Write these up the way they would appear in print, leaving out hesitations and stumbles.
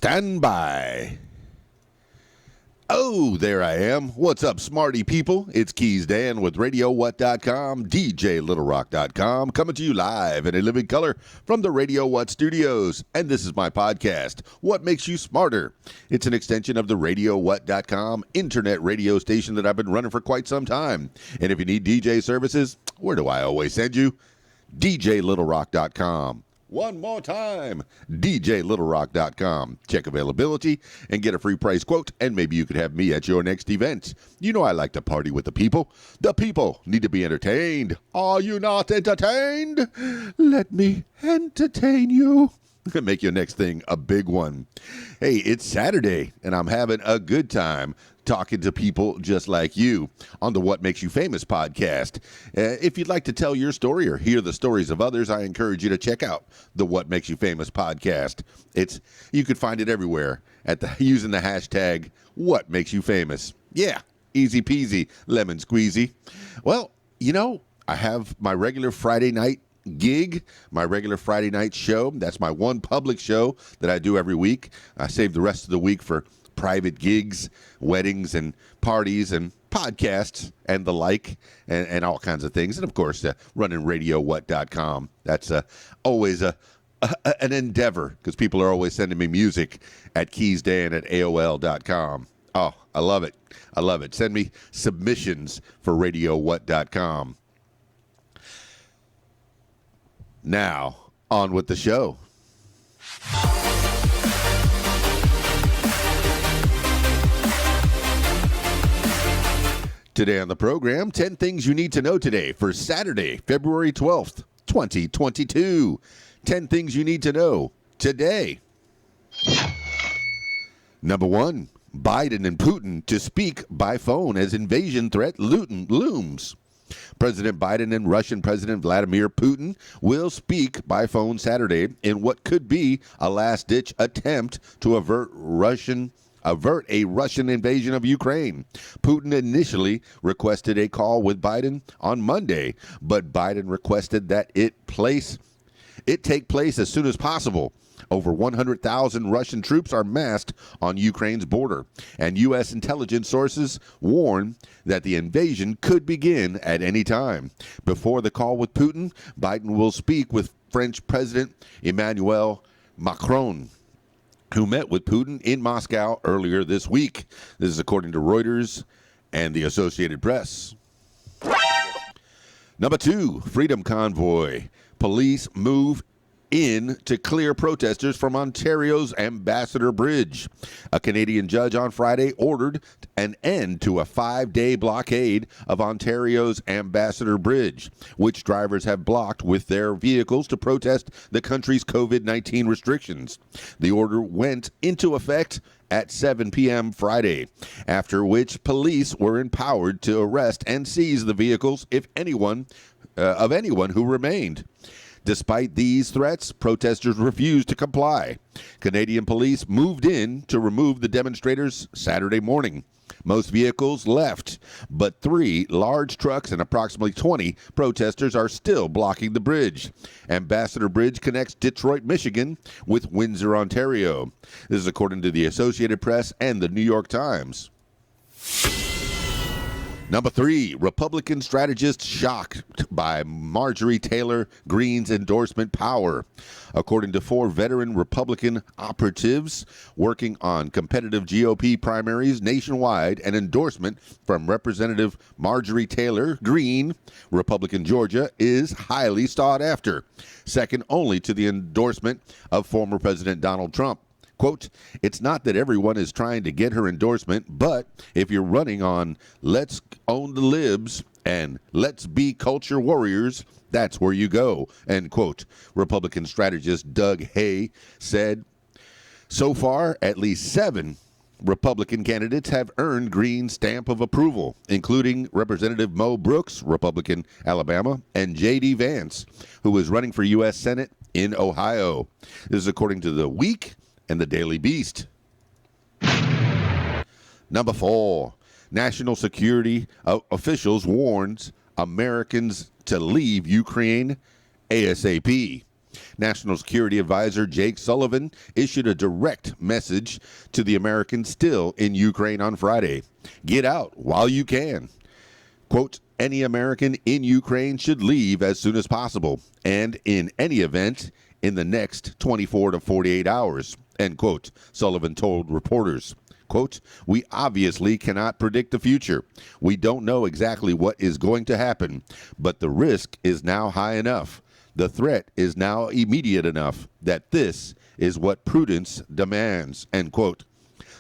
Stand by. Oh, there I am. What's up, smarty people? It's KeysDAN with RadioWhat.com, DJLittleRock.com, coming to you live in a living color from the Radio What studios. And this is my podcast, What Makes You Smarter? It's an extension of the RadioWhat.com internet radio station that I've been running for quite some time. And if you need DJ services, where do I always send you? DJLittleRock.com. One more time, DJLittleRock.com. Check availability and get a free price quote, and maybe you could have me at your next event. You know I like to party with the people. The people need to be entertained. Are you not entertained? Let me entertain you. Make your next thing a big one. Hey, it's Saturday, and I'm having a good time talking to people just like you on the What Makes You Famous podcast. If you'd like to tell your story or hear the stories of others, I encourage you to check out the What Makes You Famous podcast. You could find it everywhere using the hashtag What Makes You Famous. Yeah, easy peasy, lemon squeezy. Well, I have my regular Friday night gig, my regular Friday night show. That's my one public show that I do every week. I save the rest of the week for private gigs, weddings, and parties, and podcasts, and the like, and all kinds of things. And, of course, running RadioWhat.com. That's always an endeavor, because people are always sending me music at KeysDAN@AOL.com. Oh, I love it. I love it. Send me submissions for RadioWhat.com. Now, on with the show. Today on the program, 10 things you need to know today for Saturday, February 12th, 2022. 10 things you need to know today. Number 1, Biden and Putin to speak by phone as invasion threat looms. President Biden and Russian President Vladimir Putin will speak by phone Saturday in what could be a last-ditch attempt to avert a Russian invasion of Ukraine. Putin initially requested a call with Biden on Monday, but Biden requested that it take place as soon as possible. Over 100,000 Russian troops are massed on Ukraine's border, and U.S. intelligence sources warn that the invasion could begin at any time. Before the call with Putin, Biden will speak with French President Emmanuel Macron, who met with Putin in Moscow earlier this week. This is according to Reuters and the Associated Press. Number 2, Freedom Convoy. Police move in to clear protesters from Ontario's Ambassador Bridge. A Canadian judge on Friday ordered an end to a 5-day blockade of Ontario's Ambassador Bridge, which drivers have blocked with their vehicles to protest the country's COVID-19 restrictions. The order went into effect at 7 p.m. Friday, after which police were empowered to arrest and seize the vehicles of anyone who remained. Despite these threats, protesters refused to comply. Canadian police moved in to remove the demonstrators Saturday morning. Most vehicles left, but 3 large trucks and approximately 20 protesters are still blocking the bridge. Ambassador Bridge connects Detroit, Michigan with Windsor, Ontario. This is according to the Associated Press and the New York Times. Number 3, Republican strategist shocked by Marjorie Taylor Greene's endorsement power. According to 4 veteran Republican operatives working on competitive GOP primaries nationwide, an endorsement from Representative Marjorie Taylor Greene, Republican Georgia, is highly sought after, second only to the endorsement of former President Donald Trump. Quote, it's not that everyone is trying to get her endorsement, but if you're running on let's own the libs and let's be culture warriors, that's where you go, end quote. Republican strategist Doug Hay said, so far, at least 7 Republican candidates have earned Greene's stamp of approval, including Representative Mo Brooks, Republican Alabama, and J.D. Vance, who is running for U.S. Senate in Ohio. This is according to The Week and the Daily Beast. Number 4, national security officials warns Americans to leave Ukraine ASAP. National Security Advisor Jake Sullivan issued a direct message to the Americans still in Ukraine on Friday. Get out while you can. Quote, any American in Ukraine should leave as soon as possible, and in any event, in the next 24 to 48 hours, end quote, Sullivan told reporters. Quote, we obviously cannot predict the future. We don't know exactly what is going to happen, but the risk is now high enough. The threat is now immediate enough that this is what prudence demands, end quote.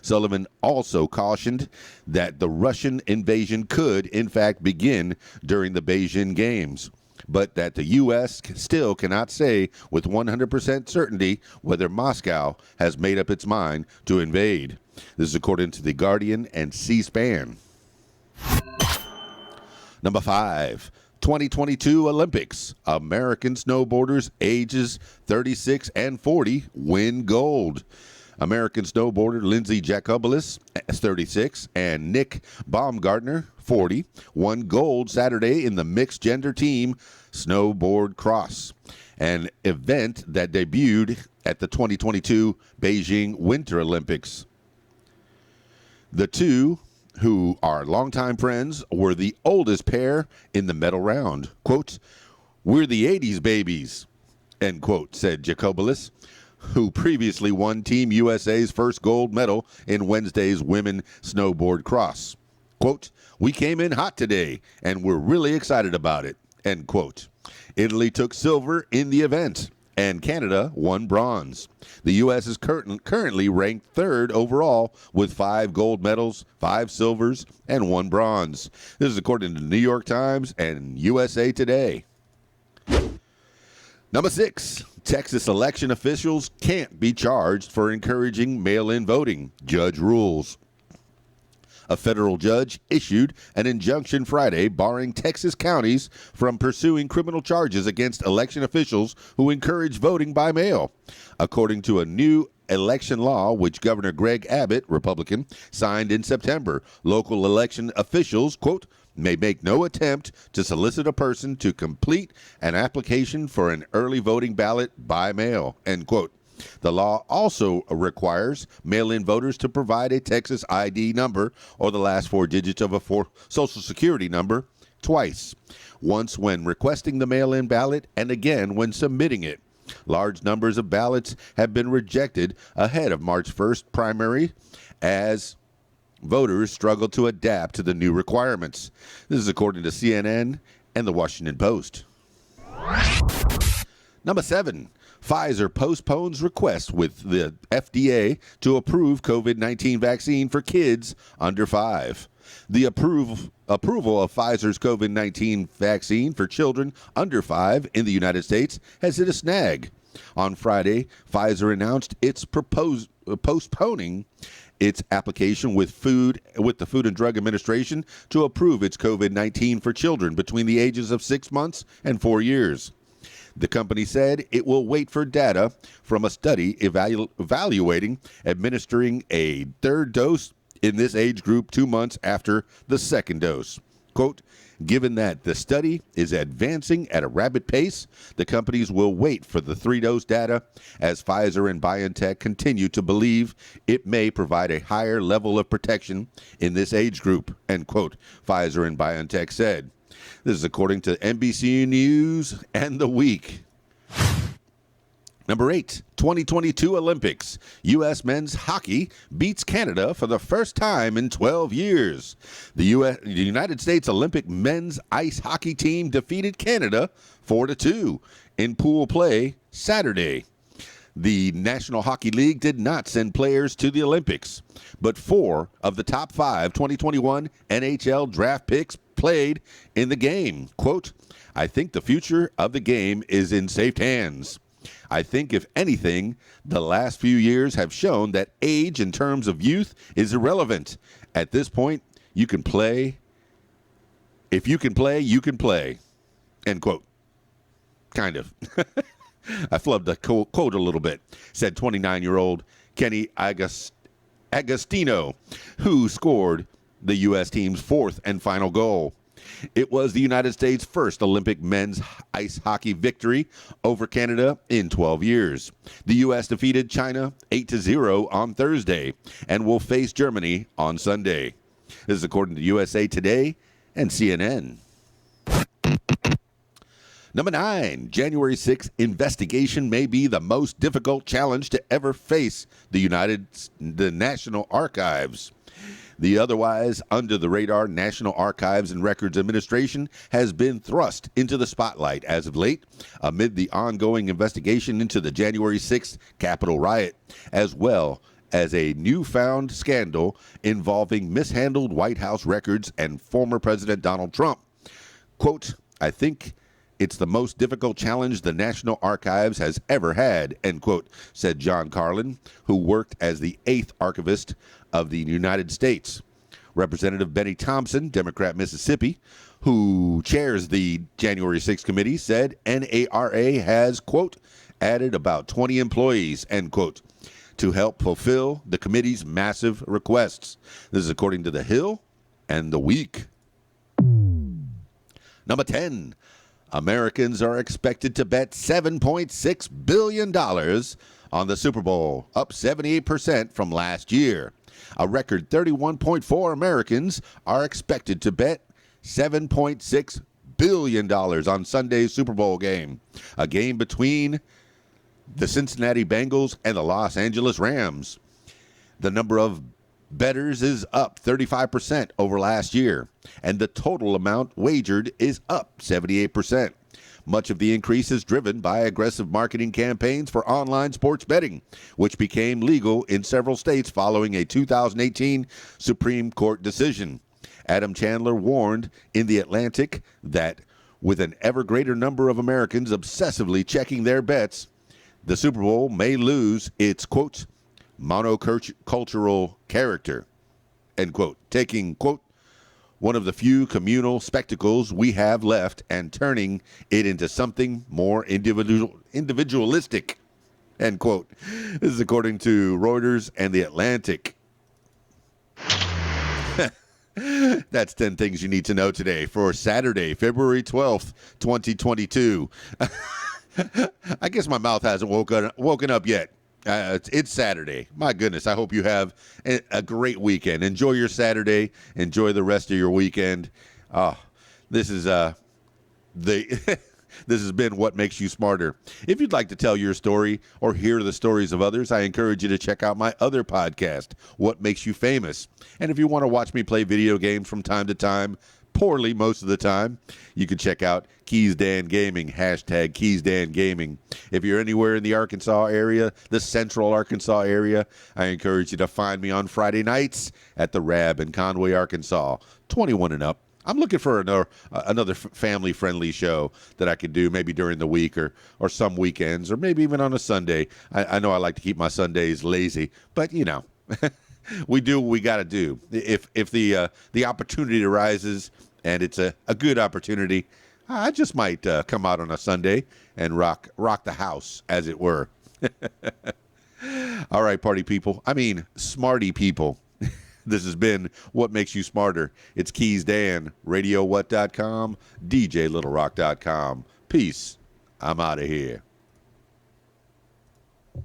Sullivan also cautioned that the Russian invasion could, in fact, begin during the Beijing Games, but that the U.S. still cannot say with 100% certainty whether Moscow has made up its mind to invade. This is according to The Guardian and C-SPAN. Number 5, 2022 Olympics. American snowboarders ages 36 and 40 win gold. American snowboarder Lindsey Jacobellis, 36, and Nick Baumgartner, 40, won gold Saturday in the mixed gender team snowboard cross, an event that debuted at the 2022 Beijing Winter Olympics. The two, who are longtime friends, were the oldest pair in the medal round. Quote, we're the 80s babies, end quote, said Jacobellis, who previously won Team USA's first gold medal in Wednesday's women snowboard cross. Quote, we came in hot today, and we're really excited about it, end quote. Italy took silver in the event, and Canada won bronze. The U.S. is currently ranked third overall with 5 gold medals, 5 silvers, and 1 bronze. This is according to the New York Times and USA Today. Number 6, Texas election officials can't be charged for encouraging mail-in voting. Judge rules. A federal judge issued an injunction Friday barring Texas counties from pursuing criminal charges against election officials who encourage voting by mail. According to a new election law, which Governor Greg Abbott, Republican, signed in September, local election officials, quote, may make no attempt to solicit a person to complete an application for an early voting ballot by mail, end quote. The law also requires mail-in voters to provide a Texas ID number or the last 4 digits of a Social Security number twice, once when requesting the mail-in ballot and again when submitting it. Large numbers of ballots have been rejected ahead of March 1st primary as voters struggle to adapt to the new requirements. This is according to CNN and the Washington Post. Number 7, Pfizer postpones request with the FDA to approve COVID-19 vaccine for kids under 5. The approval of Pfizer's COVID-19 vaccine for children under 5 in the United States has hit a snag. On Friday, Pfizer announced it's postponing its application with the Food and Drug Administration to approve its COVID-19 for children between the ages of 6 months and 4 years. The company said it will wait for data from a study evaluating administering a third dose in this age group 2 months after the second dose. Quote, given that the study is advancing at a rapid pace, the companies will wait for the 3-dose data as Pfizer and BioNTech continue to believe it may provide a higher level of protection in this age group, end quote, Pfizer and BioNTech said. This is according to NBC News and The Week. Number 8, 2022 Olympics. U.S. men's hockey beats Canada for the first time in 12 years. The United States Olympic men's ice hockey team defeated Canada 4-2 in pool play Saturday. The National Hockey League did not send players to the Olympics, but 4 of the top 5 2021 NHL draft picks played in the game. Quote, I think the future of the game is in safe hands. I think, if anything, the last few years have shown that age in terms of youth is irrelevant. At this point, you can play. If you can play, you can play. End quote. Kind of. I flubbed the quote a little bit, said 29-year-old Kenny Agostino, who scored the U.S. team's 4th and final goal. It was the United States' first Olympic men's ice hockey victory over Canada in 12 years. The U.S. defeated China 8-0 on Thursday and will face Germany on Sunday. This is according to USA Today and CNN. Number 9, January 6th investigation may be the most difficult challenge to ever face the National Archives. The otherwise under-the-radar National Archives and Records Administration has been thrust into the spotlight as of late amid the ongoing investigation into the January 6th Capitol riot, as well as a newfound scandal involving mishandled White House records and former President Donald Trump. Quote, I think it's the most difficult challenge the National Archives has ever had, end quote, said John Carlin, who worked as the 8th archivist of the United States. Representative Benny Thompson, Democrat Mississippi, who chairs the January 6th committee, said NARA has, quote, added about 20 employees, end quote, to help fulfill the committee's massive requests. This is according to The Hill and The Week. Number 10. Americans are expected to bet $7.6 billion on the Super Bowl, up 78% from last year. A record 31.4 Americans are expected to bet $7.6 billion on Sunday's Super Bowl game, a game between the Cincinnati Bengals and the Los Angeles Rams. The number of bettors is up 35% over last year, and the total amount wagered is up 78%. Much of the increase is driven by aggressive marketing campaigns for online sports betting, which became legal in several states following a 2018 Supreme Court decision. Adam Chandler warned in The Atlantic that with an ever greater number of Americans obsessively checking their bets, the Super Bowl may lose its, quote, monocultural character, end quote, taking, quote, one of the few communal spectacles we have left and turning it into something more individualistic, end quote. This is according to Reuters and The Atlantic. That's 10 things you need to know today for Saturday, February 12th, 2022. I guess my mouth hasn't woken up yet. It's Saturday. My goodness, I hope you have a great weekend. Enjoy your Saturday. Enjoy the rest of your weekend. This is this has been What Makes You Smarter. If you'd like to tell your story or hear the stories of others, I encourage you to check out my other podcast, What Makes You Famous. And if you want to watch me play video games from time to time, poorly most of the time, you can check out KeysDAN Gaming, hashtag KeysDAN Gaming. If you're anywhere in the Arkansas area, the central Arkansas area, I encourage you to find me on Friday nights at the Rab in Convoy, Arkansas, 21 and up. I'm looking for another family-friendly show that I could do maybe during the week or some weekends or maybe even on a Sunday. I know I like to keep my Sundays lazy, but, you know, we do what we got to do. If the opportunity arises and it's a good opportunity, I just might come out on a Sunday and rock the house, as it were. All right, party people. I mean, smarty people. This has been What Makes You Smarter. It's KeysDAN, RadioWhat.com, DJLittleRock.com. Peace. I'm out of here.